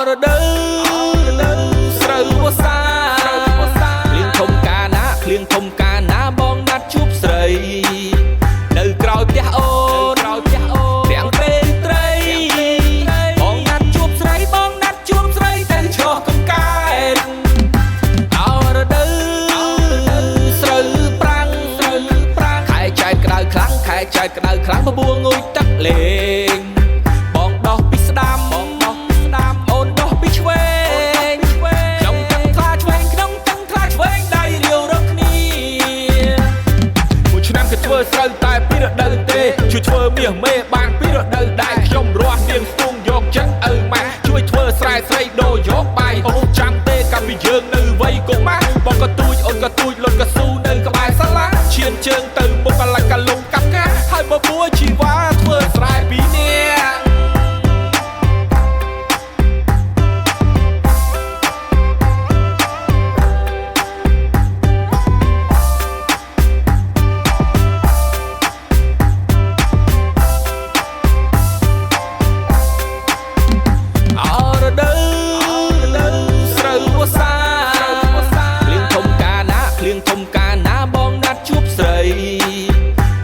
រដូវស្រូវវស្សាភ្លៀងធំកាលណាភ្លៀងធំកាលណាបងណាត់ជួបស្រីនៅក្រោយផ្ទះអូនទាំងពេលត្រីបងណាត់ជួបស្រីតែឆ្លោះកំកែតអរដូវស្រូវប្រាំងខែចែកក្តៅខ្លាំងបបួងងុយទឹកលេងបងដោះពីស្ដាំអូនដោះពីឆ្វេងក្នុងទឹកថ្លាឆ្វេងដៃរាវរកគ្នាមួយឆ្នាំគេធ្វើស្រូវតែពីរដូវទេជួយធ្វើមាសមេបានពីរដូវដែរខ្ញុំរស់នាងស្ទូងយកចិត្តឪម៉ាក់ជួយធ្វើស្រែស្រីដូរយកបាយអូនចាំទេកាលពីយើងនៅវ័យកុមារបងក៏ទូចអូនក៏ទូចលុតក៏ស៊ូនៅក្បែរសាលាឈានជើងទៅមុខកលកាលុងកាប់កាហើយបបួជីវ៉ាធ្វើស្រែពីនេះ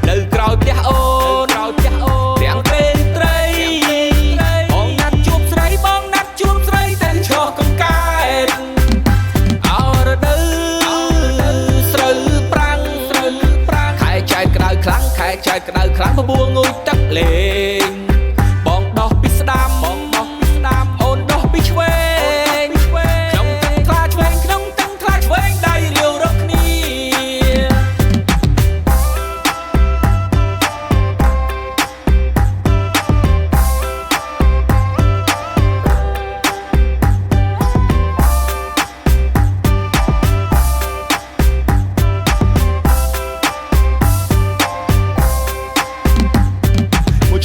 នៅក្រោយផ្ទះអូនទាំងពេលត្រីបងណាត់ជួបស្រីតែឆ្លោះកំកែតអរដូវស្រូវប្រាំងខែចែកក្តៅខ្លាំងបបួងងុយទឹកលេងបងដោះពីស្ដាំអូនដោះពីឆ្វេងក្នុងទឹកថ្លាឆ្វេងដៃរាវរកគ្នា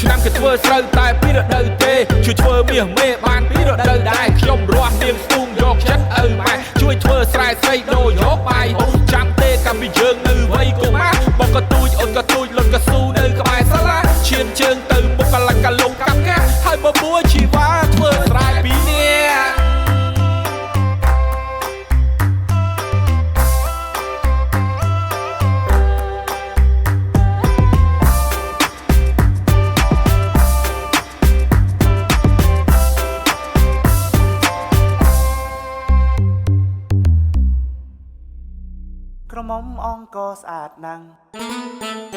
ឆ្នាំគេធ្វើស្រូវតែពីរដូវទេជួយធ្វើមាសមេបានពីរដូវដែរខ្ញុំរស់នាងស្ទូងយកចិត្តឪម៉ែជួយធ្វើស្រែស្រីដូរយកបាយអូនចាំទេកាលពីយើងនៅវ័យកុមារបងក៏ទូចអូនក៏ទូចលុតក៏ស៊ូនៅក្បែរសាលាឈានជើងទៅមុខកលកាលុងកាប់កាហើយបបួជីវ៉ាធ្វើស្រែពីនេះក្រមុំអង្គស្អាតណាស់